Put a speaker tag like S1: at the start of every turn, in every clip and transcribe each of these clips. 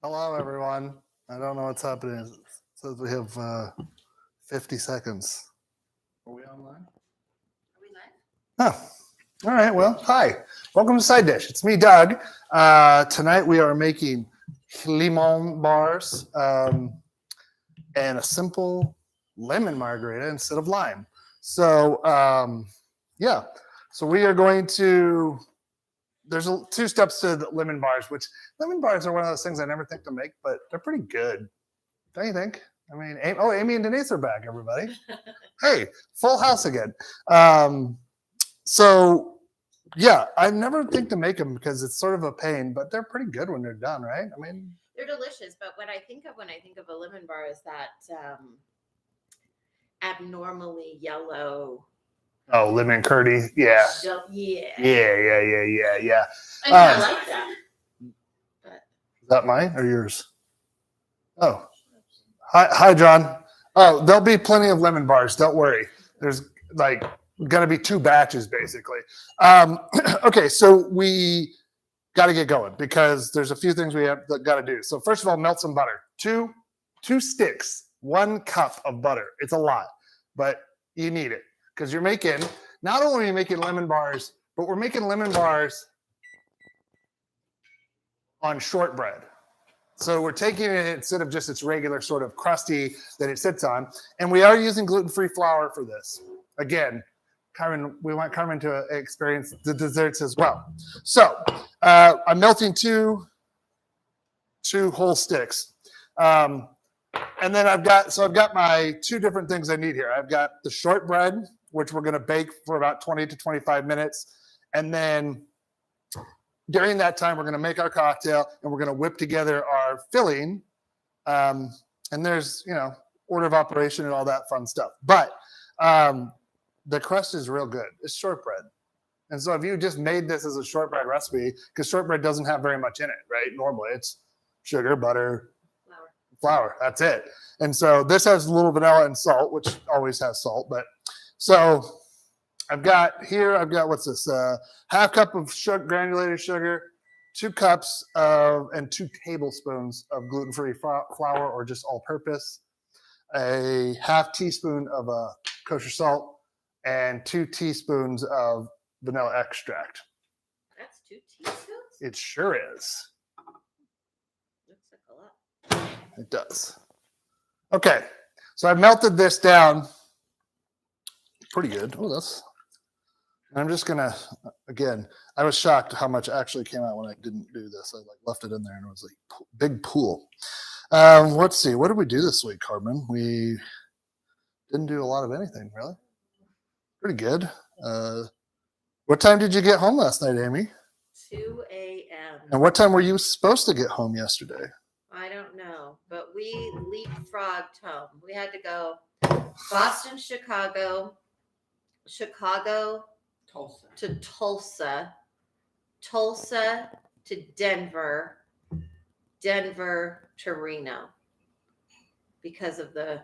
S1: Hello, everyone. I don't know what's happening. It says we have 50 seconds. Are we online?
S2: Are we live?
S1: Oh, all right. Well, hi. Welcome to Side Dish. It's me, Doug. Tonight we are making lemonbars and a simple lemon margarita instead of lime. So, yeah. So we are going to. There's two steps to the lemon bars, which lemon bars are one of those things I never think to make, but they're pretty good. Don't you think? I mean, Amy and Denise are back, everybody. Hey, full house again. So, yeah, I never think to make them because it's sort of a pain, but they're pretty good when they're done, right? I mean,
S2: They're delicious, but what I think of when I think of a lemon bar is that abnormally yellow.
S1: oh, lemon curdy. Yeah.
S2: Yeah.
S1: Yeah.
S2: I mean, I like that. But
S1: Is that mine or yours? Oh, hi, John. Oh, there'll be plenty of lemon bars. Don't worry. There's like going to be two batches basically. Okay, so we got to get going because there's a few things we have got to do. So first of all, melt some butter. Two sticks, 1 cup of butter. It's a lot, but you need it because you're making. Not only are you making lemon bars, but we're making lemon bars on shortbread. So we're taking it instead of just its regular sort of crusty that it sits on. And we are using gluten-free flour for this. Again, Carmen, we want Carmen to experience the desserts as well. So I'm melting two whole sticks. And then I've got my two different things I need here. I've got the shortbread, which we're going to bake for about 20 to 25 minutes. And then during that time, we're going to make our cocktail and we're going to whip together our filling. And there's, order of operation and all that fun stuff. But the crust is real good. It's shortbread. And so if you just made this as a shortbread recipe, because shortbread doesn't have very much in it, right? Normally it's sugar, butter, flour. That's it. And so this has a little vanilla and salt, which always has salt. But so I've got what's this? Half cup of granulated sugar, 2 cups and 2 tablespoons of gluten-free flour or just all-purpose, a half teaspoon of kosher salt, and 2 teaspoons of vanilla extract.
S2: that's 2 teaspoons?
S1: It sure is.
S2: Looks like a lot.
S1: It does. Okay, so I've melted this down pretty good. Oh, I'm just gonna, again, I was shocked how much actually came out when I didn't do this. I left it in there and it was like big pool. Let's see, what did we do this week, Carmen? We didn't do a lot of anything, really. Pretty good. What time did you get home last night, Amy?
S2: 2 a.m.
S1: And what time were you supposed to get home yesterday?
S2: I don't know, but we leapfrogged home. We had to go Boston, Chicago
S3: Tulsa.
S2: to Tulsa to Denver to Reno because of the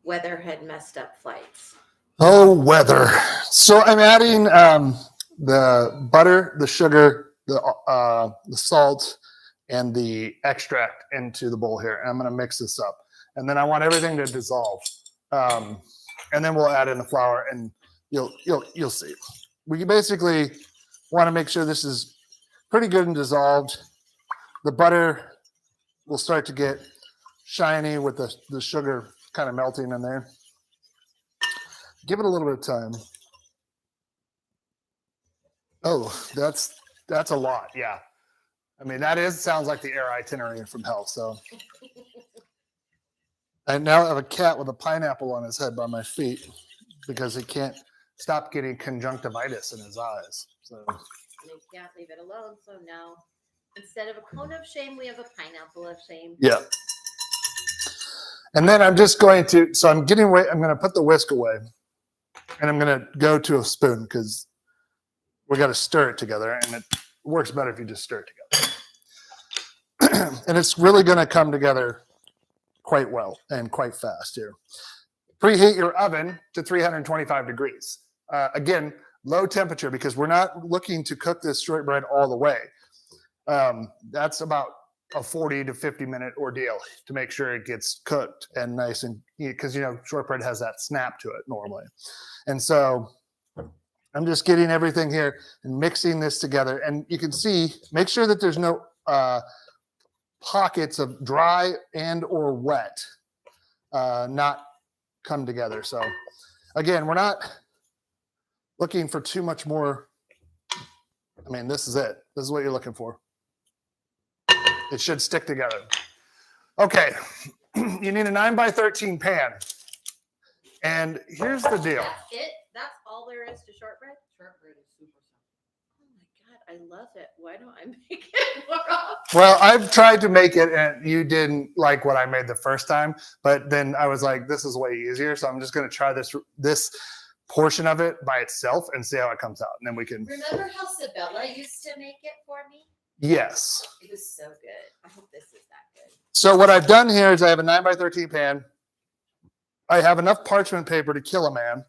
S2: weather had messed up flights.
S1: Oh, weather. So I'm adding the butter, the sugar, the salt, and the extract into the bowl here. And I'm going to mix this up. And then I want everything to dissolve. And then we'll add in the flour and you'll see. We basically want to make sure this is pretty good and dissolved. The butter will start to get shiny with the sugar kind of melting in there. Give it a little bit of time. Oh, that's a lot. Yeah. I mean, sounds like the air itinerary from hell. So I now have a cat with a pineapple on his head by my feet because he can't stop getting conjunctivitis in his eyes. So
S2: You can't leave it alone. So now, instead of a cone of shame, we have a pineapple of shame.
S1: yeah. And then I'm just going to, I'm going to put the whisk away and I'm going to go to a spoon because we got to stir it together and it works better if you just stir it together. And it's really going to come together quite well and quite fast here. Preheat your oven to 325 degrees. Again, low temperature because we're not looking to cook this shortbread all the way. That's about a 40 to 50 minute ordeal to make sure it gets cooked and nice and because shortbread has that snap to it normally. And so I'm just getting everything here and mixing this together. And you can see, make sure that there's no pockets of dry and or wet not come together. So again, we're not looking for too much more. I mean, this is it. This is what you're looking for. It should stick together. Okay, you need a 9x13 pan. And here's the deal.
S2: That's it? That's all there is to shortbread?
S3: Shortbread is super simple.
S2: Oh my God, I love it. Why don't I make it more often?
S1: Well, I've tried to make it and you didn't like what I made the first time, but then I was like, this is way easier. So I'm just going to try this portion of it by itself and see how it comes out. And then we can.
S2: Remember how Sabella used to make it for me?
S1: Yes.
S2: It was so good. I hope this is that good.
S1: So what I've done here is I have a 9x13 pan. I have enough parchment paper to kill a man.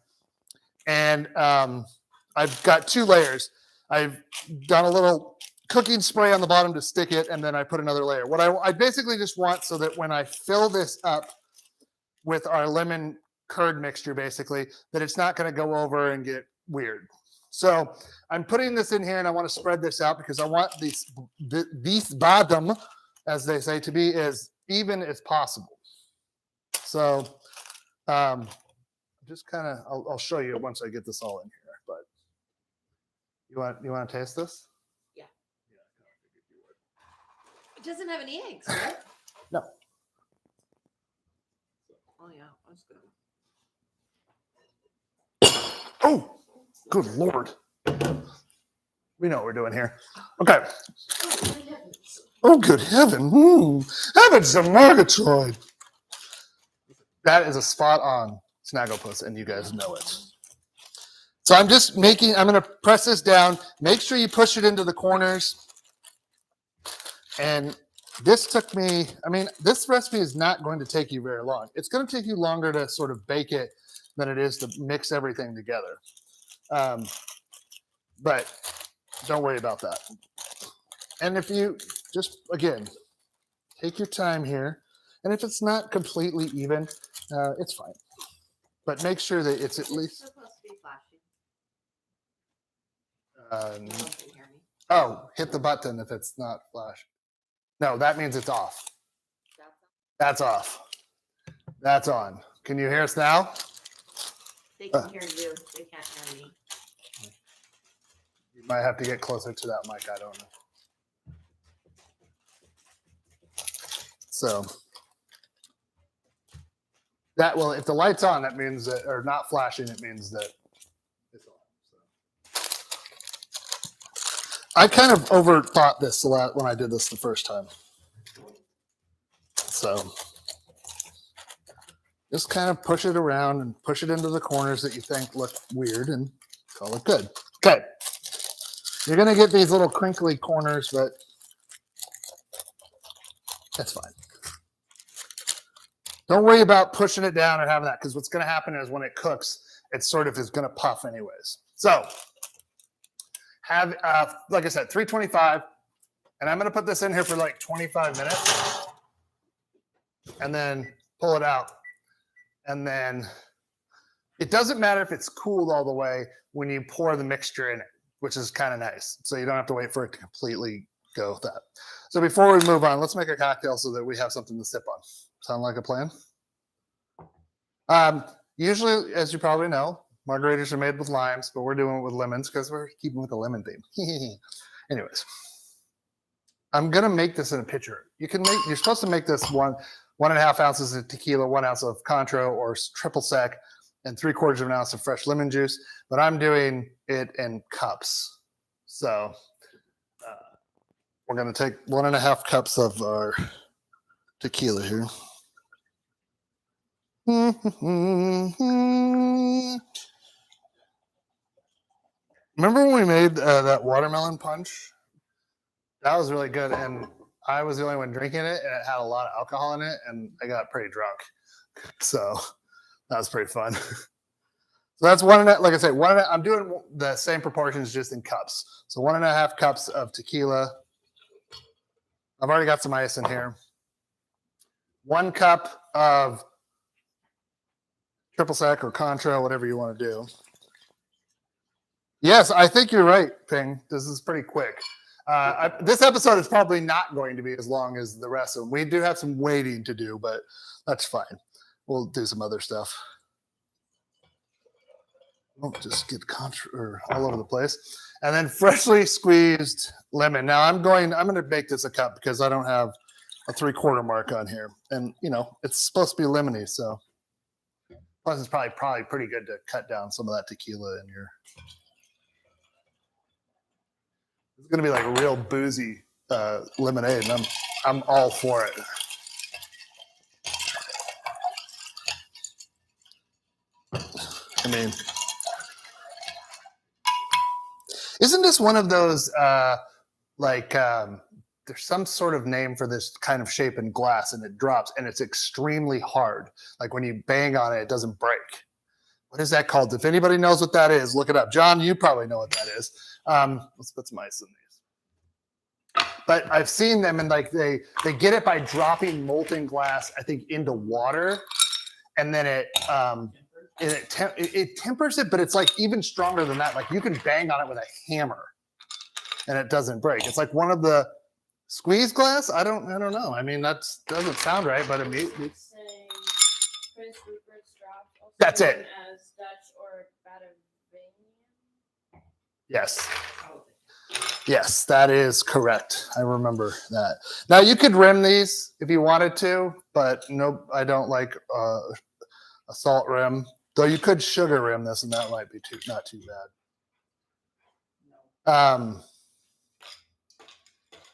S1: And I've got 2 layers. I've done a little cooking spray on the bottom to stick it, and then I put another layer. What I basically just want so that when I fill this up with our lemon curd mixture, basically, that it's not going to go over and get weird. So I'm putting this in here, and I want to spread this out because I want this bottom, as they say, to be as even as possible. So just kind of, I'll show you once I get this all in here. But you want to taste this?
S2: Yeah. It doesn't have any eggs, right?
S1: No.
S2: Oh yeah, that's good.
S1: Oh, good Lord. We know what we're doing here. Okay. Oh, good heaven. Having some margaritas. That is a spot on Snagglepuss, and you guys know it. So I'm just making, I'm going to press this down. Make sure you push it into the corners. And this took me, I mean, this recipe is not going to take you very long. It's going to take you longer to sort of bake it than it is to mix everything together. But don't worry about that. And if you just, again, take your time here. And if it's not completely even, it's fine. But make sure that it's at least.
S2: It's supposed to be flashing.
S1: Um,
S2: You can hear me.
S1: oh, hit the button if it's not flash. No, that means it's off. That's off. That's on. Can you hear us now?
S2: They can hear you. They can't hear me.
S1: You might have to get closer to that mic. I don't know. So that, well, if the light's on, that means that, or not flashing, it means that it's on. So. I kind of overthought this a lot when I did this the first time. So just kind of push it around and push it into the corners that you think look weird and call it good. Okay. You're going to get these little crinkly corners, but that's fine. Don't worry about pushing it down or having that, because what's going to happen is when it cooks, it sort of is going to puff anyways. So have, like I said, 325, and I'm going to put this in here for like 25 minutes and then pull it out. And then it doesn't matter if it's cooled all the way when you pour the mixture in it, which is kind of nice. So you don't have to wait for it to completely go with that. So before we move on, let's make a cocktail so that we have something to sip on. Sound like a plan? Usually, as you probably know, margaritas are made with limes, but we're doing it with lemons because we're keeping with the lemon theme. Anyways, I'm gonna make this in a pitcher. You're supposed to make this 1.5 ounces of tequila, 1 ounce of Contro or triple sec, and 3/4 of an ounce of fresh lemon juice. But I'm doing it in cups. So we're gonna take 1.5 cups of our tequila here. Remember when we made that watermelon punch? That was really good, and I was the only one drinking it, and it had a lot of alcohol in it, and I got pretty drunk. So that was pretty fun. So that's like I said, I'm doing the same proportions just in cups. So 1.5 cups of tequila. I've already got some ice in here. 1 cup of triple sec or Contra, whatever you want to do. Yes, I think you're right, Ping. This is pretty quick. This episode is probably not going to be as long as the rest of them. We do have some waiting to do, but that's fine. We'll do some other stuff. Won't just get all over the place. And then freshly squeezed lemon. Now I'm going to make this a cup because I don't have a 3/4 mark on here. And it's supposed to be lemony, so plus it's probably pretty good to cut down some of that tequila in your. It's gonna be like a real boozy lemonade, and I'm all for it. I mean, isn't this one of those there's some sort of name for this kind of shape in glass, and it drops, and it's extremely hard. Like when you bang on it, it doesn't break. What is that called? If anybody knows what that is, look it up. John, you probably know what that is. Let's put some ice in these. But I've seen them, and like they get it by dropping molten glass, I think, into water, and then it tempers it, but it's like even stronger than that. Like you can bang on it with a hammer, and it doesn't break. It's like one of the squeezed glass. I don't know. I mean, that doesn't sound right, but Prince
S4: Rupert's drop.
S1: That's it.
S4: Known as Dutch or Batavian.
S1: Yes. Yes, that is correct. I remember that. Now you could rim these if you wanted to, but no, I don't like a salt rim. Though you could sugar rim this, and that might be not too bad.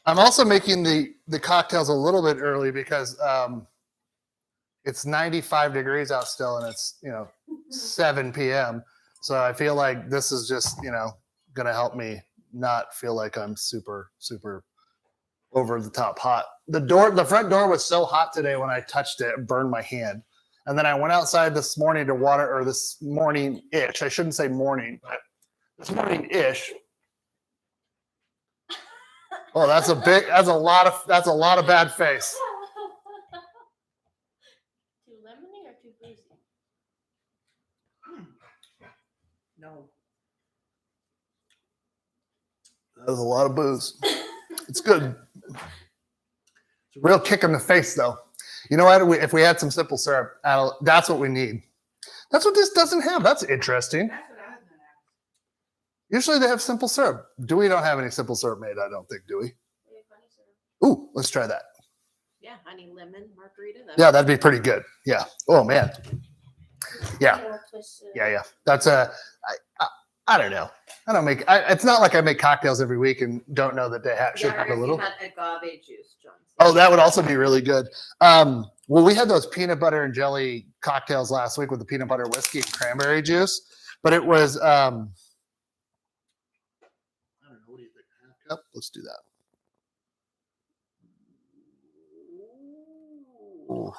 S1: I'm also making the cocktails a little bit early because it's 95 degrees out still, and it's 7 p.m. So I feel like this is just going to help me not feel like I'm super over the top hot. The front door was so hot today when I touched it burned my hand. And then I went outside this morning to water, or this morning-ish. I shouldn't say morning, but this morning-ish. Oh, that's a lot of bad face.
S4: Too lemony or too boozy?
S3: No.
S1: That was a lot of booze. It's good. It's a real kick in the face, though. You know what? If we had some simple syrup, that's what we need. That's what this doesn't have. That's interesting.
S3: That's what I was gonna ask.
S1: Usually they have simple syrup. Dewey don't have any simple syrup made, I don't think, do we?
S4: We have honey syrup.
S1: Ooh, let's try that.
S2: Yeah, honey lemon margarita.
S1: Yeah, that'd be pretty good. Yeah. Oh, man. Yeah.
S4: More twisted.
S1: Yeah. That's I don't know. It's not like I make cocktails every week and don't know that they should have a little.
S2: You had agave juice, John.
S1: Oh, that would also be really good. Well, we had those peanut butter and jelly cocktails last week with the peanut butter whiskey and cranberry juice, but it was, I don't know. What do you think? Half cup? Let's do that. Ooh.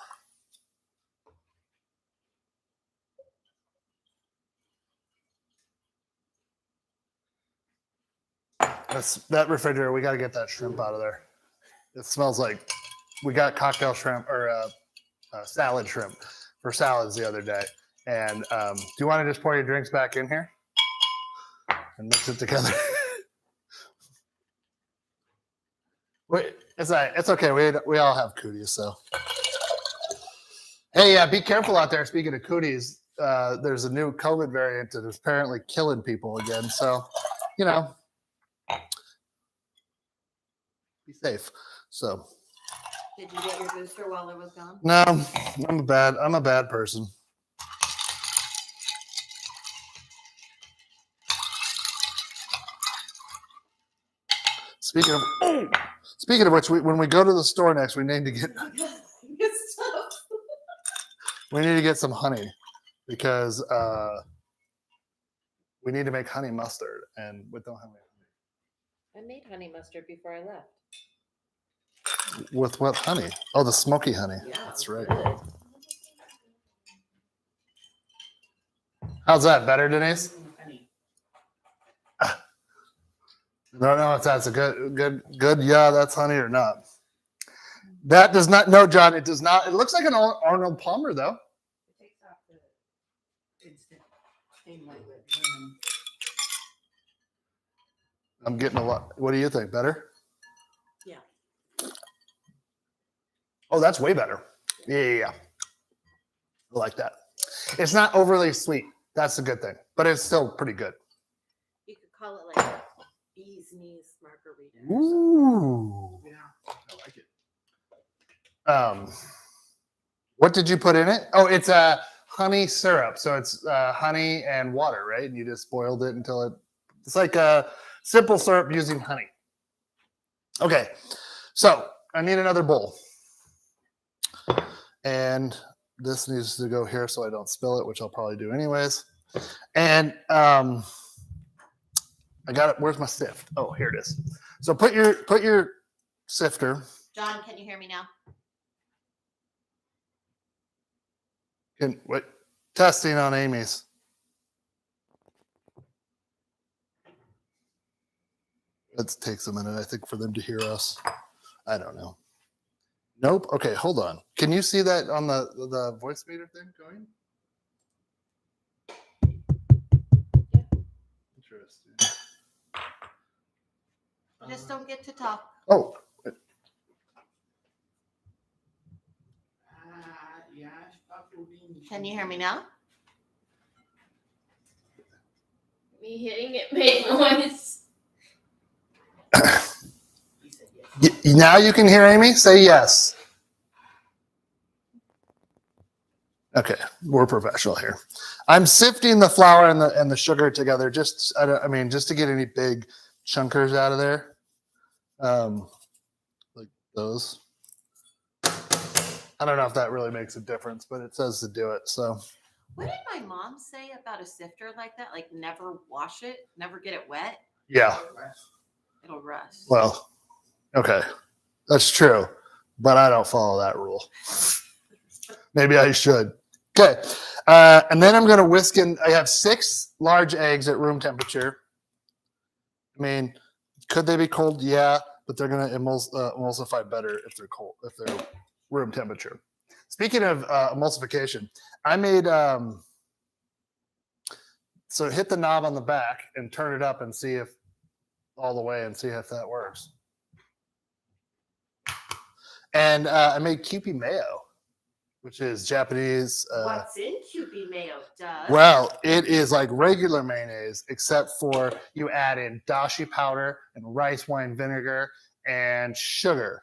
S1: That refrigerator, we got to get that shrimp out of there. It smells like we got cocktail shrimp or salad shrimp for salads the other day. And do you want to just pour your drinks back in here and mix it together? Wait, it's okay. We all have cooties, so. Hey, be careful out there. Speaking of cooties, there's a new COVID variant that is apparently killing people again. So, be safe. So.
S2: Did you get your booster while it was gone?
S1: No, I'm a bad person. Speaking of which, when we go to the store next, we need to get
S2: Good stuff.
S1: we need to get some honey because we need to make honey mustard, and we don't have any honey.
S2: I made honey mustard before I left.
S1: With what honey? Oh, the smoky honey.
S2: Yeah,
S1: That's
S2: it was
S1: right.
S2: good.
S1: How's that? Better, Denise?
S3: Honey.
S1: I don't know if that's a good. Yeah, that's honey or not. That does not. No, John, it does not. It looks like an Arnold Palmer though.
S3: It takes off the instant thing like with lemon.
S1: I'm getting a lot. What do you think? Better?
S2: Yeah.
S1: Oh, that's way better. Yeah. I like that. It's not overly sweet. That's a good thing, but it's still pretty good.
S2: You could call it like a bee's knees margarita.
S1: Ooh.
S3: Yeah.
S1: I like it. What did you put in it? Oh, it's a honey syrup. So it's honey and water, right? And you just boiled it until it's like a simple syrup using honey. Okay, so I need another bowl. And this needs to go here so I don't spill it, which I'll probably do anyways. And I got it. Where's my sift? Oh, here it is. So put your sifter.
S2: John, can you hear me now?
S1: Wait, testing on Amy's. It takes a minute, I think, for them to hear us. I don't know. Nope. Okay, hold on. Can you see that on the voice meter thing going? Interesting.
S2: I just don't get to talk.
S1: Oh,
S3: Yeah.
S2: Can you hear me now?
S4: Me hitting it made noise.
S3: He said yes.
S1: now you can hear Amy? Say yes. Okay, we're professional here. I'm sifting the flour and the sugar together. Just to get any big chunkers out of there, like those. I don't know if that really makes a difference, but it says to do it. So,
S2: What did my mom say about a sifter like that? Like never wash it, never get it wet.
S1: yeah.
S2: It'll rust.
S1: Well, okay, that's true, but I don't follow that rule. Maybe I should. Okay, and then I'm going to whisk in. I have 6 large eggs at room temperature. I mean, could they be cold? Yeah, but they're going to emulsify better if they're cold, if they're room temperature. Speaking of emulsification, I made so hit the knob on the back and turn it up and see if all the way and see if that works. And I made Kewpie mayo, which is Japanese.
S2: What's in Kewpie mayo, Doug?
S1: Well, it is like regular mayonnaise, except for you add in dashi powder and rice wine vinegar and sugar.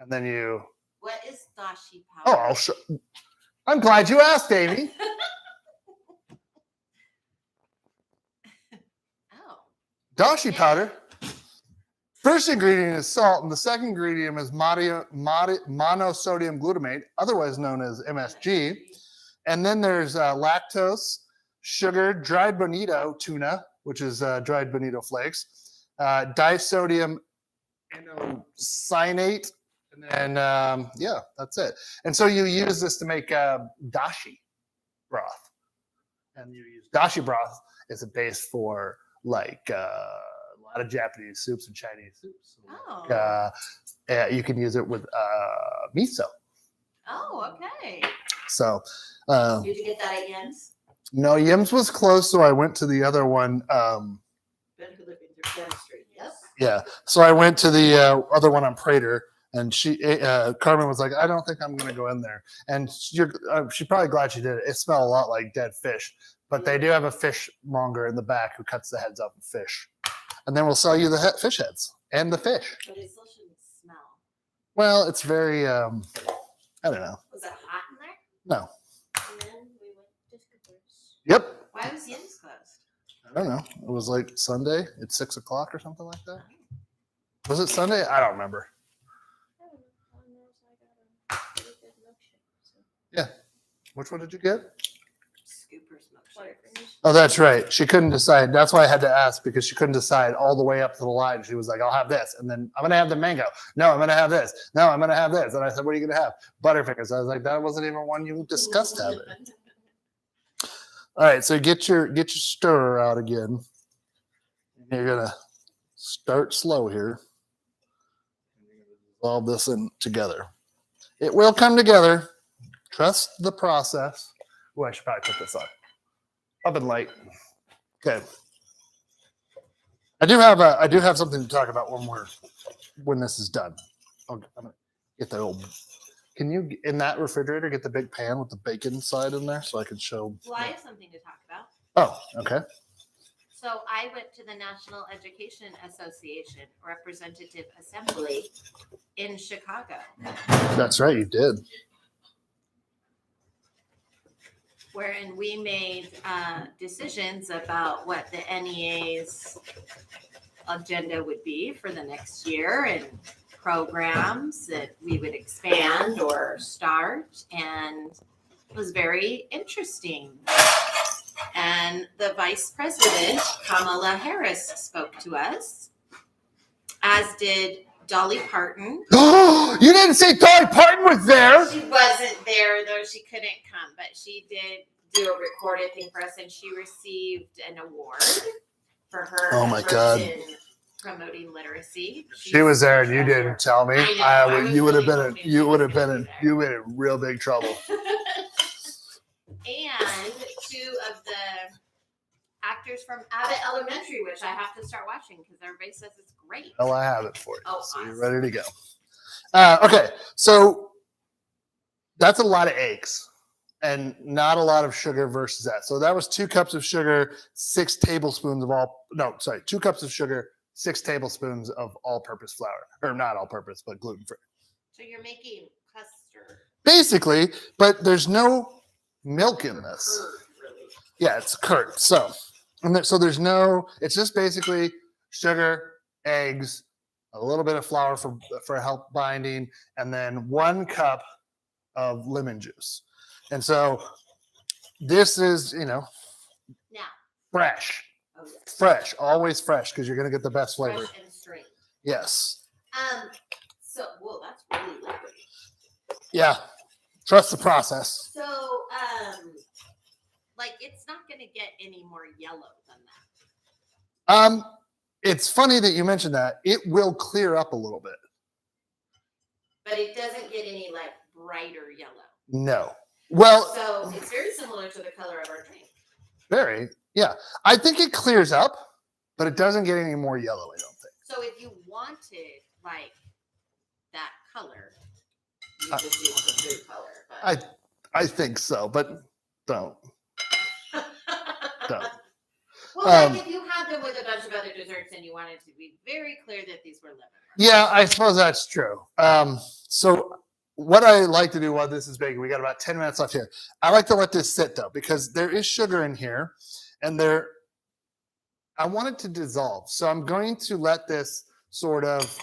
S1: And then you...
S2: What is dashi
S1: Oh,
S2: powder?
S1: I'm glad you asked, Amy.
S2: Oh.
S1: Dashi powder. First ingredient is salt, and the second ingredient is monosodium glutamate, otherwise known as MSG. And then there's lactose, sugar, dried bonito tuna, which is dried bonito flakes, disodium inositol, and yeah, that's it. And so you use this to make dashi broth. And you use dashi broth as a base for like a lot of Japanese soups and Chinese soups.
S2: Oh.
S1: You can use it with miso.
S2: Oh, okay.
S1: So,
S2: Did you get that at Yens?
S1: no, Yim's was closed, so I went to the other one.
S2: Ben who lived in chemistry. Yes.
S1: Yeah, so I went to the other one on Prater, and Carmen was like, "I don't think I'm going to go in there." And she's probably glad she did it. It smelled a lot like dead fish, but they do have a fishmonger in the back who cuts the heads off of fish, and then we'll sell you the fish heads and the fish.
S2: But it still shouldn't smell.
S1: Well, it's very, I don't know.
S2: Was it hot in there?
S1: No.
S4: And then we went to Scoopers.
S1: Yep.
S2: Why was Yens closed?
S1: I don't know. It was like Sunday at 6 o'clock or something like that. Was it Sunday? I don't remember.
S4: I don't know. All I know is I got a really good milkshake. So.
S1: Yeah. Which one did you get?
S2: Scoopers milkshake.
S4: Butterfingers.
S1: Oh, that's right. She couldn't decide. That's why I had to ask, because she couldn't decide all the way up to the line. She was like, I'll have this. And then I'm going to have the mango. No, I'm going to have this. No, I'm going to have this. And I said, what are you going to have? Butterfingers. I was like, that wasn't even one you discussed having. All right. So get your stirrer out again. You're going to start slow here. All this in together. It will come together. Trust the process. Oh, I should probably put this on. Oven light. Okay. I do have something to talk about when this is done. I'm gonna get the old. Can you in that refrigerator get the big pan with the bacon side in there so I can show?
S2: Well, I have something to talk about.
S1: Oh, okay.
S2: So I went to the National Education Association Representative Assembly in Chicago,
S1: That's right, you did.
S2: wherein we made decisions about what the NEA's agenda would be for the next year and programs that we would expand or start. And it was very interesting. And the Vice President, Kamala Harris, spoke to us, as did Dolly Parton.
S1: Oh, you didn't say Dolly Parton was there.
S2: She wasn't there, though she couldn't come, but she did do a recorded thing for us, and she received an award for her
S1: Oh my
S2: efforts
S1: God.
S2: in promoting literacy.
S1: She was there and you didn't tell me.
S2: I know, I was
S1: You would have
S2: really
S1: been
S2: hoping she was gonna be
S1: you would have in real big trouble.
S2: And two of the actors from Abbott Elementary, which I have to start watching because everybody says it's great.
S1: Well, I have it for you.
S2: Oh,
S1: So you're
S2: awesome.
S1: ready to go. Okay, so that's a lot of eggs and not a lot of sugar versus that. So that was 2 cups of sugar, 6 tablespoons of 2 cups of sugar, 6 tablespoons of all-purpose flour, or not all-purpose, but gluten-free.
S2: So you're making custard.
S1: Basically, but there's no milk in this.
S2: Curd, really.
S1: Yeah, it's curd. So, so there's no. It's just basically sugar, eggs, a little bit of flour for help binding, and then 1 cup of lemon juice. And so this is,
S2: Now,
S1: fresh,
S2: oh yeah,
S1: fresh, always fresh because you're gonna get the best flavor.
S2: fresh and straight.
S1: Yes.
S2: So, whoa, that's really liquidy.
S1: Yeah. Trust the process.
S2: So, like, it's not going to get any more yellow than that.
S1: It's funny that you mentioned that. It will clear up a little bit.
S2: But it doesn't get any, like, brighter yellow.
S1: No. Well,
S2: So, it's very similar to the color of our drink.
S1: very. Yeah. I think it clears up, but it doesn't get any more yellow, I don't think.
S2: So, if you wanted, like, that color, you just use the food color. But...
S1: I think so, but don't. Don't.
S2: Well, like if you had them with a bunch of other desserts and you wanted to be very clear that these were lemon.
S1: Yeah, I suppose that's true. So what I like to do while this is baking, we got about 10 minutes left here. I like to let this sit though, because there is sugar in here and I want it to dissolve. So I'm going to let this sort of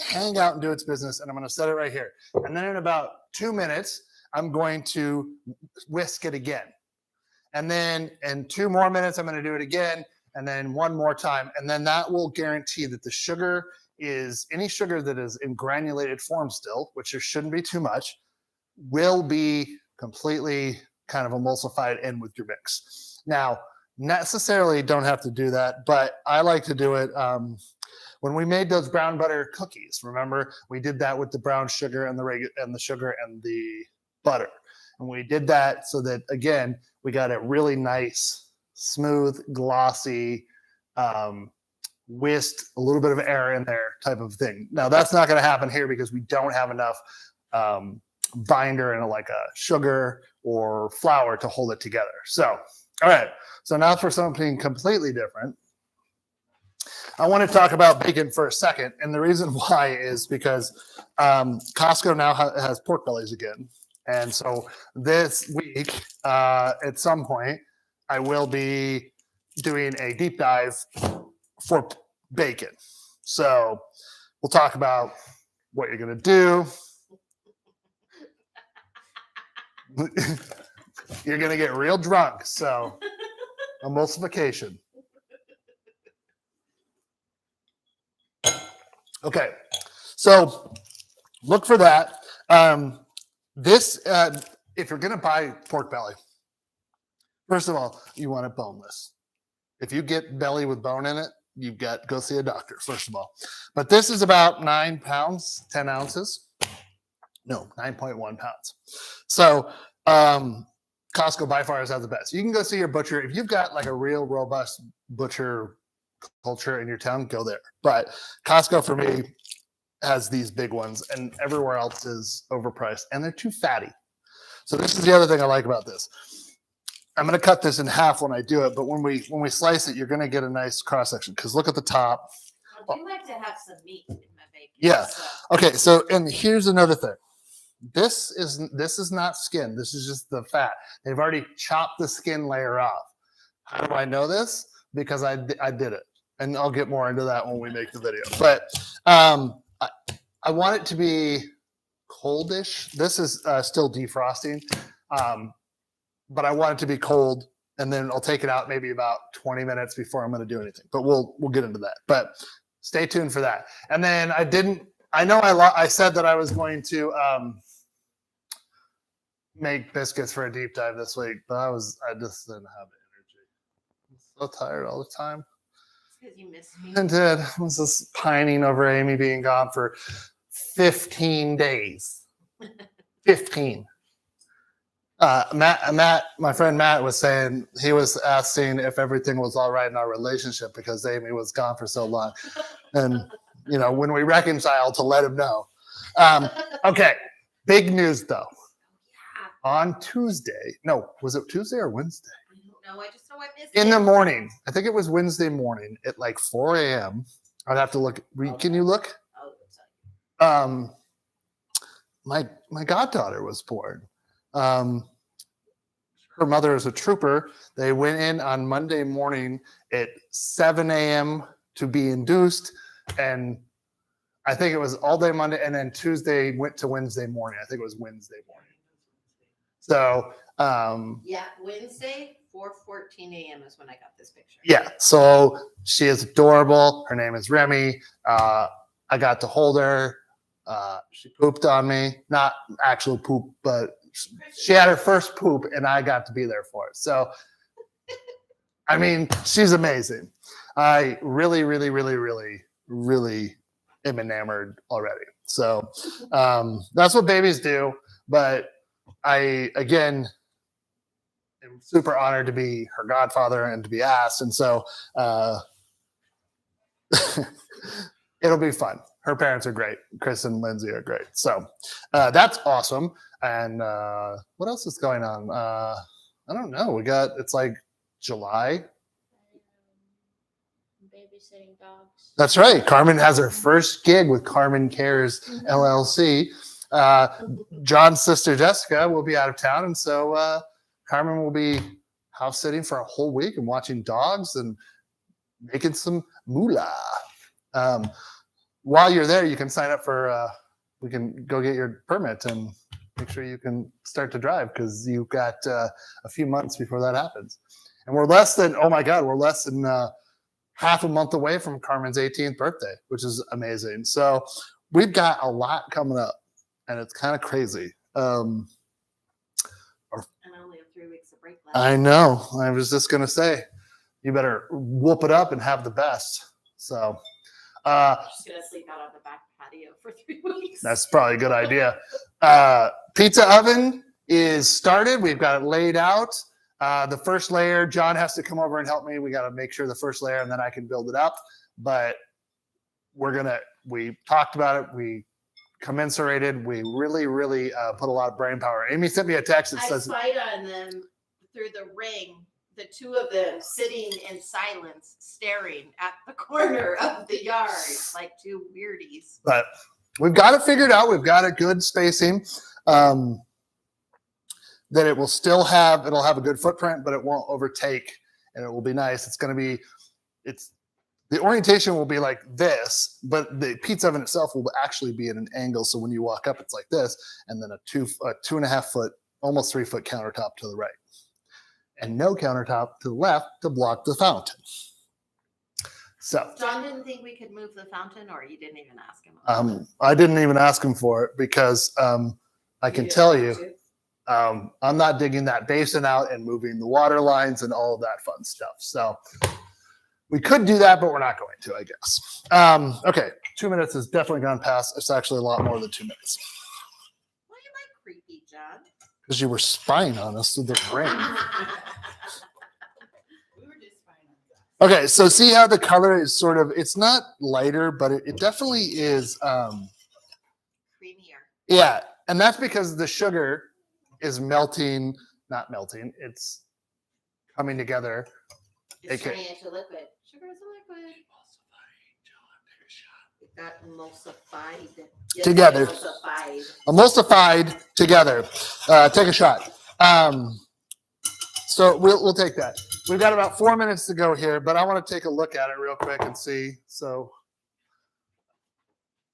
S1: hang out and do its business. And I'm going to set it right here. And then in about 2 minutes, I'm going to whisk it again. And then in 2 more minutes, I'm going to do it again. And then 1 more time. And then that will guarantee that the sugar is, any sugar that is in granulated form still, which there shouldn't be too much, will be completely kind of emulsified in with your mix. Now, necessarily don't have to do that, but I like to do it when we made those brown butter cookies. Remember, we did that with the brown sugar and the sugar and the butter. And we did that so that, again, we got a really nice, smooth, glossy, whisked, a little bit of air in there type of thing. Now, that's not going to happen here because we don't have enough binder and like a sugar or flour to hold it together. So, all right. So now for something completely different. I want to talk about bacon for a second. And the reason why is because Costco now has pork bellies again. And so this week, at some point, I will be doing a deep dive for bacon. So we'll talk about what you're going to do. You're going to get real drunk. So emulsification. Okay. So look for that. If you're going to buy pork belly, first of all, you want it boneless. If you get belly with bone in it, you've got to go see a doctor, first of all. But this is about 9 pounds, 10 ounces. No, 9.1 pounds. So Costco by far has the best. You can go see your butcher. If you've got like a real robust butcher culture in your town, go there. But Costco for me has these big ones, and everywhere else is overpriced, and they're too fatty. So this is the other thing I like about this. I'm going to cut this in half when I do it, but when we slice it, you're going to get a nice cross section. Because look at the top.
S2: I do like to have some meat in my bacon.
S1: Yeah.
S2: So.
S1: Okay. So, and here's another thing. This is not skin. This is just the fat. They've already chopped the skin layer off. How do I know this? Because I did it, and I'll get more into that when we make the video. But I want it to be coldish. This is still defrosting, but I want it to be cold, and then I'll take it out maybe about 20 minutes before I'm going to do anything. But we'll get into that. But stay tuned for that. And then I said that I was going to make biscuits for a deep dive this week, but I just didn't have the energy. I'm so tired all the time.
S2: Because you missed me.
S1: I did. I was just pining over Amy being gone for 15 days. 15. Matt, my friend Matt was saying, he was asking if everything was all right in our relationship because Amy was gone for so long. And, when we reconciled, to let him know. Okay. Big news though. On Tuesday, no, was it Tuesday or Wednesday?
S2: I don't know. I just know I missed
S1: In
S2: it.
S1: the morning, I think it was Wednesday morning at like 4 a.m. I'd have to look. Can you look?
S2: Oh, sorry.
S1: My goddaughter was born. Her mother is a trooper. They went in on Monday morning at 7 a.m. to be induced, and I think it was all day Monday, and then Tuesday went to Wednesday morning. I think it was Wednesday morning. So
S2: Yeah, Wednesday, 4:14 a.m. is when I got this picture.
S1: yeah, so she is adorable. Her name is Remy. I got to hold her. She pooped on me, not actual poop, but she had her first poop, and I got to be there for it. So, I mean, she's amazing. I really, really, really, really, really am enamored already. So that's what babies do. But I, again, am super honored to be her godfather and to be asked. And so it'll be fun. Her parents are great. Chris and Lindsay are great. So that's awesome. And what else is going on? I don't know. It's like July.
S4: Babysitting dogs.
S1: That's right. Carmen has her first gig with Carmen Cares LLC. John's sister Jessica will be out of town, and so Carmen will be house sitting for a whole week and watching dogs and making some moolah. While you're there, you can sign up for. We can go get your permit and make sure you can start to drive because you've got a few months before that happens. And we're less than half a month away from Carmen's 18th birthday, which is amazing. So we've got a lot coming up, and it's kind of crazy.
S2: And I only have 3 weeks of break left.
S1: I know. I was just going to say, you better whoop it up and have the best. So
S2: I'm just going to sleep out on the back patio for 3 weeks.
S1: that's probably a good idea. Pizza oven is started. We've got it laid out. The first layer, John has to come over and help me. We got to make sure the first layer, and then I can build it up. But we talked about it. We commensurated. We really, really put a lot of brain power. Amy sent me a text that
S2: I
S1: says,
S2: spied on them through the ring, the two of them sitting in silence, staring at the corner of the yard like two weirdies.
S1: but we've got it figured out. We've got a good spacing. That it will it'll have a good footprint, but it won't overtake, and it will be nice. The orientation will be like this, but the pizza oven itself will actually be at an angle. So when you walk up, it's like this, and then a 2.5 foot, almost 3 foot countertop to the right, and no countertop to the left to block the fountain. So
S2: John didn't think we could move the fountain, or you didn't even ask him.
S1: I didn't even ask him for it because I can tell you. I'm not digging that basin out and moving the water lines and all of that fun stuff. So We could do that, but we're not going to, I guess. Okay, 2 minutes has definitely gone past. It's actually a lot more than 2 minutes
S2: Why am I creepy, John?
S1: because you were spying on us through the brain.
S3: We were just fine on that.
S1: Okay, so see how the color is sort of, it's not lighter, but it definitely is,
S2: Creamier.
S1: yeah. And that's because the sugar is melting, not melting, it's coming together.
S2: It's
S1: Okay.
S2: turning into liquid. Sugar is a liquid. It got emulsified. Yes,
S1: Together.
S2: Emulsified.
S1: Emulsified together. Take a shot. So we'll take that. We've got about 4 minutes to go here, but I want to take a look at it real quick and see. So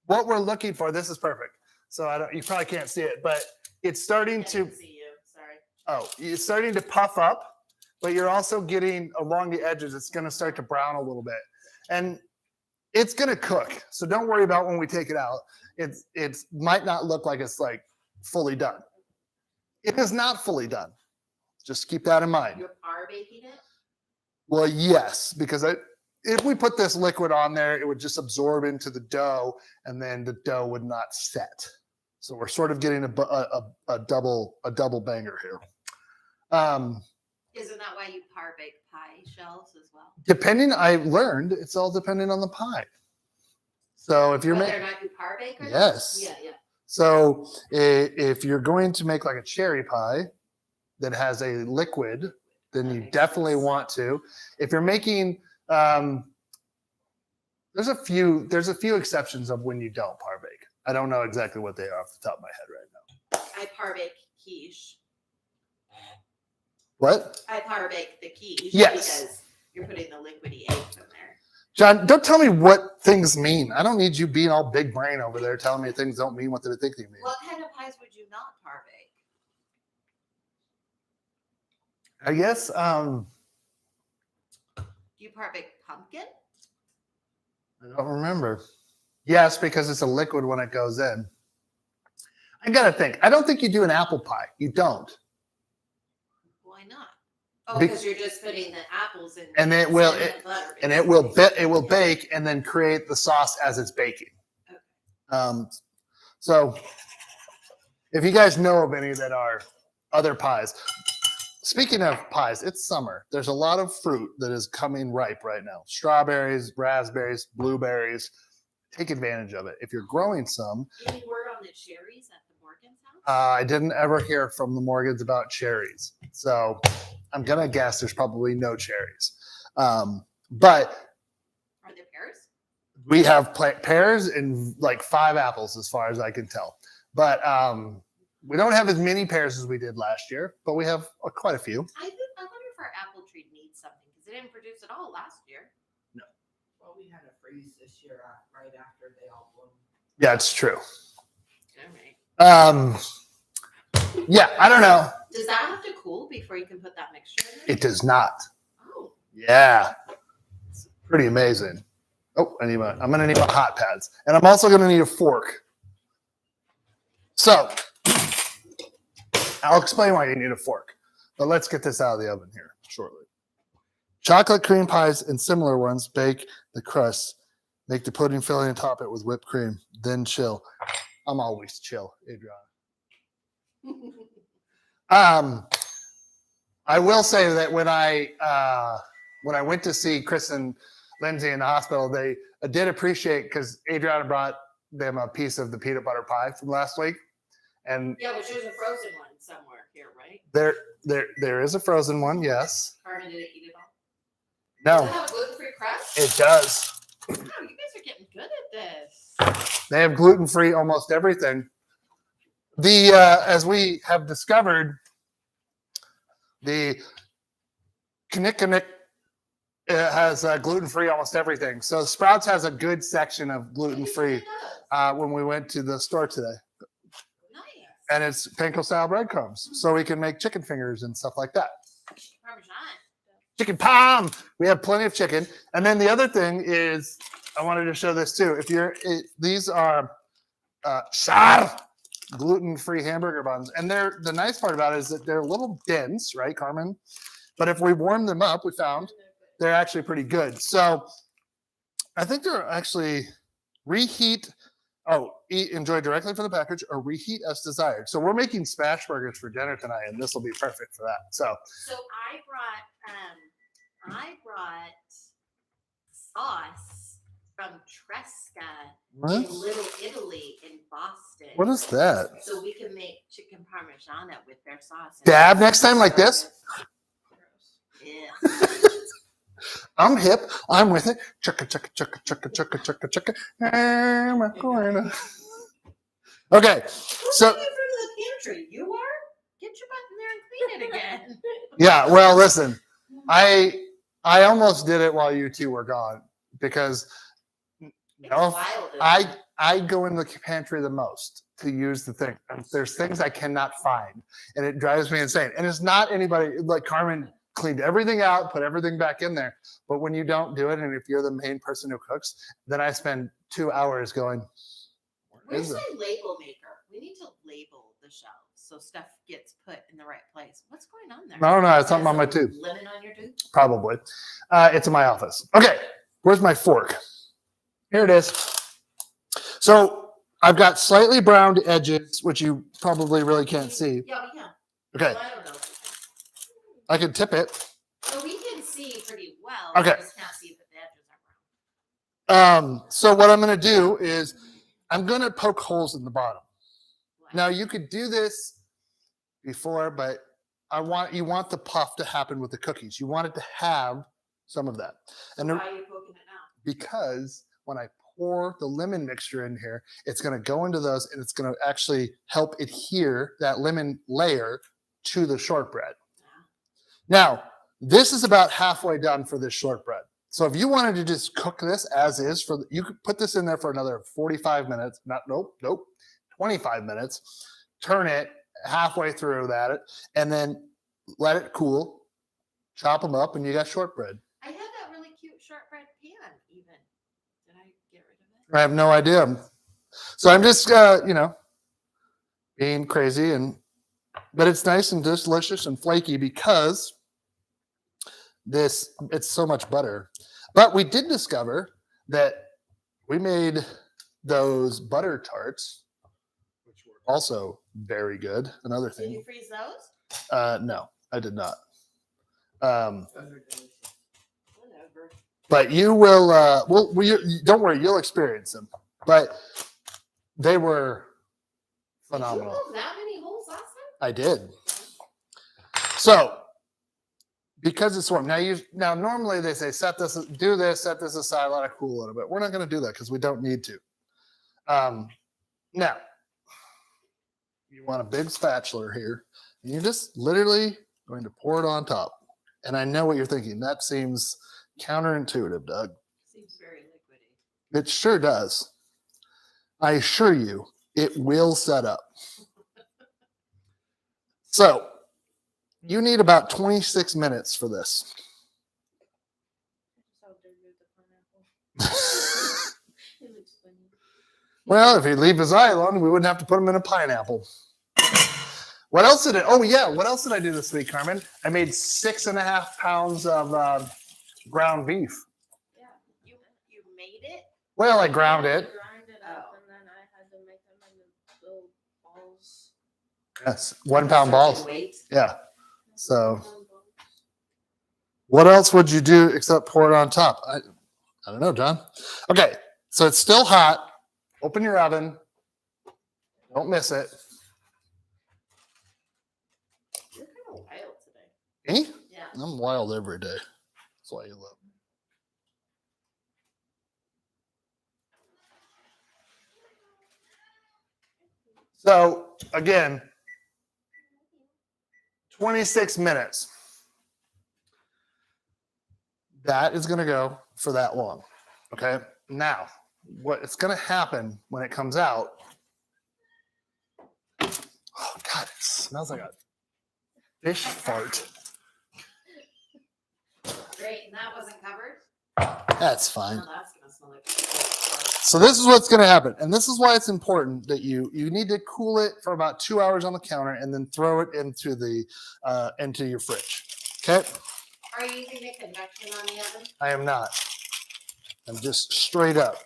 S1: what we're looking for, this is perfect. So you probably can't see it, but it's starting
S2: I
S1: to,
S2: didn't see you. Sorry.
S1: it's starting to puff up, but you're also getting along the edges. It's going to start to brown a little bit, and it's going to cook. So don't worry about when we take it out. It might not look like it's like fully done. It is not fully done. Just keep that in mind.
S2: You're par baking it?
S1: Well, yes, because if we put this liquid on there, it would just absorb into the dough, and then the dough would not set. So we're sort of getting a double banger here.
S2: Isn't that why you par bake pie shells as well?
S1: Depending, I learned it's all dependent on the pie. So if you're
S2: Whether or
S1: making,
S2: not you par bake or not?
S1: yes.
S2: Yeah.
S1: So if you're going to make like a cherry pie that has a liquid, then
S2: That
S1: you
S2: makes
S1: definitely
S2: sense.
S1: want to. If you're making, there's a few exceptions of when you don't par bake. I don't know exactly what they are off the top of my head right now.
S2: I par bake quiche.
S1: What?
S2: I par bake the quiche
S1: Yes.
S2: because you're putting the liquidy eggs in there.
S1: John, don't tell me what things mean. I don't need you being all big brain over there telling me things don't mean what they think they mean.
S2: What kind of pies would you not par bake?
S1: I guess
S2: Do you par bake pumpkin?
S1: I don't remember. Yes, because it's a liquid when it goes in. I gotta think. I don't think you do an apple pie. You don't.
S2: Why not? Oh,
S1: Be-
S2: because you're just putting the apples in.
S1: And it will-
S2: cinnamon butter,
S1: And it will bake and then create the sauce as it's baking.
S2: Okay.
S1: So if you guys know of any that are other pies, speaking of pies, it's summer. There's a lot of fruit that is coming ripe right now. Strawberries, raspberries, blueberries. Take advantage of it. If you're growing some,
S2: Any word on the cherries at the Morgan's house?
S1: I didn't ever hear from the Morgans about cherries. So I'm going to guess there's probably no cherries. But
S2: Are there pears?
S1: we have pears and like 5 apples as far as I can tell. But we don't have as many pears as we did last year, but we have quite a few.
S2: I wonder if our apple tree needs something because it didn't produce at all last year.
S3: Well, we had a freeze this year right after they all bloomed.
S1: Yeah, it's true.
S2: All right.
S1: Yeah, I don't know.
S2: Does that have to cool before you can put that mixture in there?
S1: It does not.
S2: Oh,
S1: Yeah. It's pretty amazing. Oh, I'm going to need my hot pads. And I'm also going to need a fork. So I'll explain why you need a fork. But let's get this out of the oven here shortly. Chocolate cream pies and similar ones, bake the crust. Make the pudding filling and top it with whipped cream. Then chill. I'm always chill, Adriana. I will say that when I went to see Chris and Lindsay in the hospital, they did appreciate because Adriana brought them a piece of the peanut butter pie from last week, and
S2: yeah, but there's a frozen one somewhere here, right?
S1: there is a frozen one. Yes.
S2: Carmen didn't eat it all.
S1: No,
S2: Does it have gluten-free crust?
S1: it does.
S2: Wow, you guys are getting good at this.
S1: They have gluten-free almost everything. As we have discovered, the Knick has gluten-free almost everything. So Sprouts has a good section of gluten-free
S2: It does.
S1: when we went to the store today.
S2: Nice.
S1: And it's panko-style breadcrumbs. So we can make chicken fingers and stuff like that.
S2: Parmesan.
S1: Chicken palm. We have plenty of chicken. And then the other thing is, I wanted to show this too. These are gluten-free hamburger buns. And the nice part about it is that they're a little dense, right, Carmen? But if we warm them up, we found they're actually pretty good. So I think they're actually reheat. Oh, eat, enjoy directly from the package or reheat as desired. So we're making smash burgers for dinner tonight, and this will be perfect for that. So
S2: I brought sauce from Tresca
S1: what?
S2: in Little Italy in Boston.
S1: What is that?
S2: So we can make chicken parmigiana with their sauce.
S1: Dab next time like this?
S2: Yeah.
S1: I'm hip. I'm with it. Chugga, chugga, chugga, chugga, chugga, chugga, chugga. Hey, Macarena. Okay, so
S2: Who's taking food to the pantry? You are? Get your butt in there and clean it again.
S1: yeah. Well, listen, I almost did it while you two were gone because
S2: It's
S1: no,
S2: wild, isn't it?
S1: I go in the pantry the most to use the thing. And there's things I cannot find, and it drives me insane. And it's not anybody like Carmen cleaned everything out, put everything back in there. But when you don't do it, and if you're the main person who cooks, then I spend 2 hours going, where
S2: Where's
S1: is it?
S2: my label maker? We need to label the shelves so stuff gets put in the right place. What's going on there?
S1: No, it's something on my
S2: Has
S1: tooth.
S2: a lemon on your tooth?
S1: Probably. It's in my office. Okay, where's my fork? Here it is. So I've got slightly browned edges, which you probably really can't see.
S2: Yeah, we can.
S1: Okay,
S2: Well, I don't know.
S1: I can tip it.
S2: So we can see pretty well.
S1: Okay.
S2: We just can't see if the edges are brown.
S1: So what I'm going to do is I'm going to poke holes in the bottom.
S2: What?
S1: Now you could do this before, but you want the puff to happen with the cookies. You want it to have some of that. And
S2: Why are you poking it now?
S1: because when I pour the lemon mixture in here, it's going to go into those and it's going to actually help adhere that lemon layer to the shortbread. Now, this is about halfway done for this shortbread. So if you wanted to just cook this as is, you could put this in there for another 45 minutes. Nope, 25 minutes. Turn it halfway through that, and then let it cool. Chop them up, and you got shortbread.
S2: I had that really cute shortbread pan even. Did I get rid of it?
S1: I have no idea. So I'm just, being crazy, but it's nice and delicious and flaky because it's so much butter. But we did discover that we made those butter tarts, which were also very good. Another
S2: Did
S1: thing.
S2: you freeze those?
S1: No, I did not.
S3: Those are delicious.
S2: Whatever.
S1: But you will. Don't worry, you'll experience them. But they were phenomenal.
S2: Did you have that many holes last time?
S1: I did. So, because it's warm now, normally they say set this aside, let it cool a little bit. We're not going to do that because we don't need to. Now, you want a big spatula here, and you're just literally going to pour it on top. And I know what you're thinking. That seems counterintuitive, Doug.
S2: Seems very liquidy.
S1: It sure does. I assure you, it will set up. So, you need about 26 minutes for this.
S4: I just how dirty the pineapple. It looks funny.
S1: Well, if he'd leave his eye alone, we wouldn't have to put him in a pineapple. What else did what else did I do this week, Carmen? I made 6.5 pounds of ground beef.
S2: Yeah. You made it?
S1: Well, I ground it.
S4: Grind it up,
S2: Oh.
S4: and then I had to make them into little balls.
S1: Yes, 1 pound balls.
S2: Wait.
S1: Yeah. So, what else would you do except pour it on top? I don't know, John. Okay, so it's still hot. Open your oven. Don't miss it.
S2: You're kind of wild today.
S1: Me?
S2: Yeah.
S1: I'm wild every day. That's why you love me. So, again, 26 minutes. That is going to go for that long. Okay. Now, what's going to happen when it comes out? Oh, God, it smells like a fish fart.
S2: Great. And that wasn't covered?
S1: That's fine.
S2: Oh, that's going to smell like.
S1: So this is what's going to happen. And this is why it's important that you need to cool it for about 2 hours on the counter and then throw it into your fridge. Okay.
S2: Are you using the convection on the oven?
S1: I am not. I'm just straight up.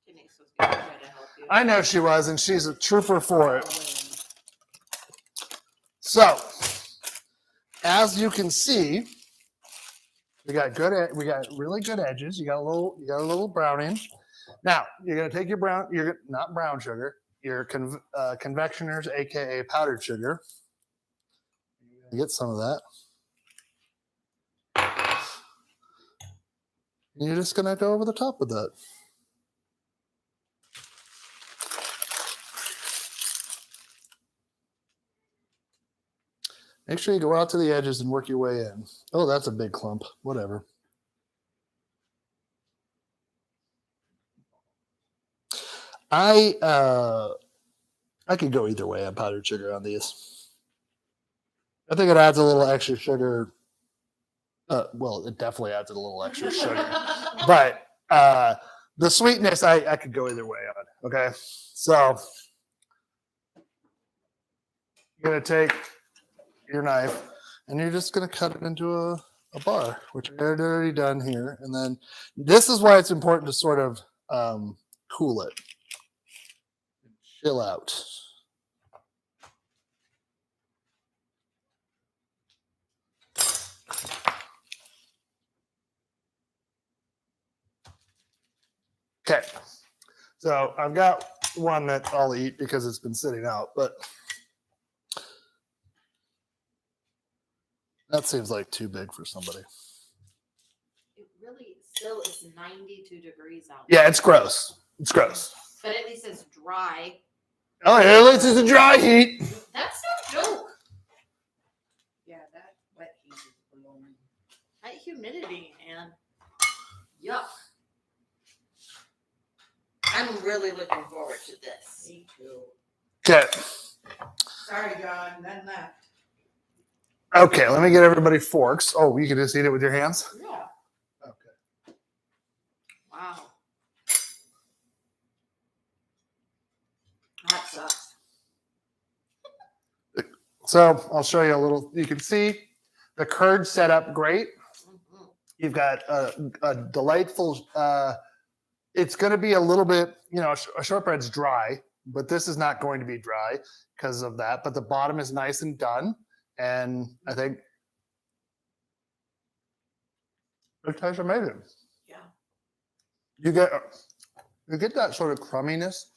S2: Denise was going to try to help you.
S1: I know she was, and she's a trooper for it. So, as you can see, we got really good edges. You got a little browning. Now you're gonna take your not brown sugar, your convectioners, aka powdered sugar. Get some of that. And you're just gonna go over the top with that. Make sure you go out to the edges and work your way in. Oh, that's a big clump. Whatever. I could go either way on powdered sugar on these. I think it adds a little extra sugar. Well, it definitely adds a little extra sugar. But the sweetness, I could go either way on. Okay. So you're going to take your knife and you're just going to cut it into a bar, which I had already done here. And then this is why it's important to sort of cool it. Chill out. Okay, so I've got one that I'll eat because it's been sitting out, but that seems like too big for somebody.
S2: It really still is 92 degrees out.
S1: Yeah, it's gross. It's gross.
S2: But at least it's dry.
S1: Oh, at least it's a dry heat.
S2: That's no joke.
S3: Yeah, that wet heat is baloney.
S2: That humidity, man. Yuck. I'm really looking forward to this.
S3: Me too.
S1: Okay.
S3: Sorry, John, none left.
S1: Okay, let me get everybody forks. Oh, you can just eat it with your hands?
S3: Yeah.
S1: Okay.
S2: Wow. That sucks.
S1: So I'll show you a little. You can see the curd set up great.
S2: Mhm.
S1: You've got a delightful, it's going to be a little bit, a shortbread's dry, but this is not going to be dry because of that. But the bottom is nice and done. And I think it tastes amazing.
S2: Yeah.
S1: You get that sort of crumminess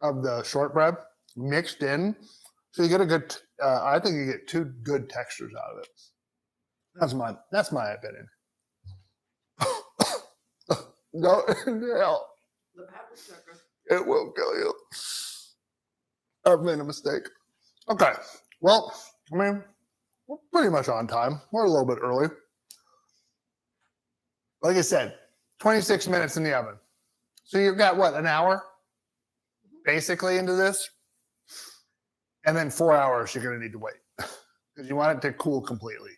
S1: of the shortbread mixed in. So you get a good, I think you get two good textures out of it. That's my opinion. No, hell,
S2: The pepper sugar.
S1: it will kill you. I've made a mistake. Okay, well, I mean, we're pretty much on time. We're a little bit early. Like I said, 26 minutes in the oven. So you've got what, an hour basically into this? And then 4 hours you're going to need to wait because you want it to cool completely.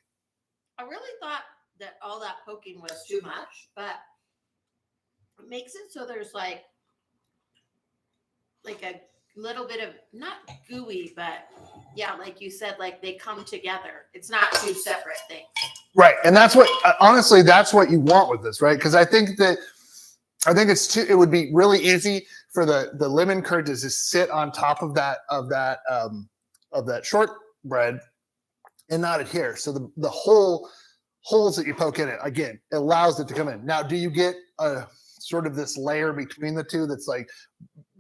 S2: I really thought that all that poking was too much, but it makes it so there's like a little bit of not gooey, but yeah, like you said, like they come together. It's not two separate things.
S1: Right. And that's what, honestly, that's what you want with this, right? Because I think it would be really easy for the lemon curd to just sit on top of that shortbread and not adhere. So the holes that you poke in it, again, it allows it to come in. Now, do you get a sort of this layer between the two that's like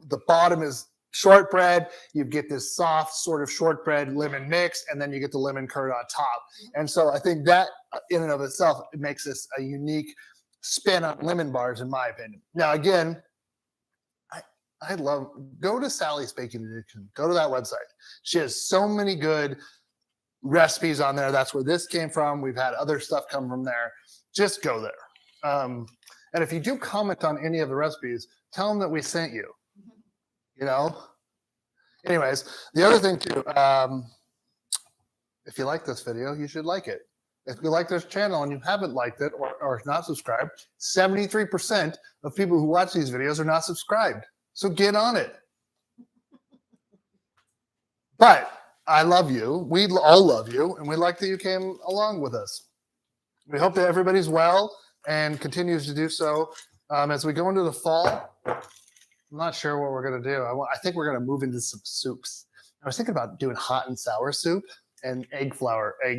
S1: the bottom is shortbread, you get this soft sort of shortbread lemon mix, and then you get the lemon curd on top. And so I think that in and of itself, it makes this a unique spin on lemon bars, in my opinion. Now, again, I love, go to Sally's Baking Edition, go to that website. She has so many good recipes on there. That's where this came from. We've had other stuff come from there. Just go there. And if you do comment on any of the recipes, tell them that we sent you. Anyways, the other thing too, if you like this video, you should like it. If you like this channel and you haven't liked it or not subscribed, 73% of people who watch these videos are not subscribed. So get on it. But I love you. We all love you, and we like that you came along with us. We hope that everybody's well and continues to do so as we go into the fall. I'm not sure what we're going to do. I think we're going to move into some soups. I was thinking about doing hot and sour soup and egg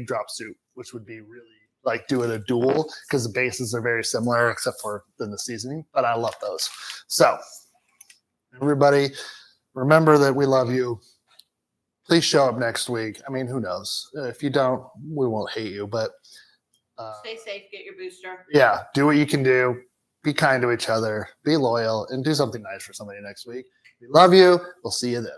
S1: drop soup, which would be really like doing a duel because the bases are very similar except for the seasoning. But I love those. So, everybody, remember that we love you. Please show up next week. I mean, who knows? If you don't, we won't hate you. But
S2: Stay safe, get your booster.
S1: yeah, do what you can do. Be kind to each other. Be loyal and do something nice for somebody next week. We love you. We'll see you then.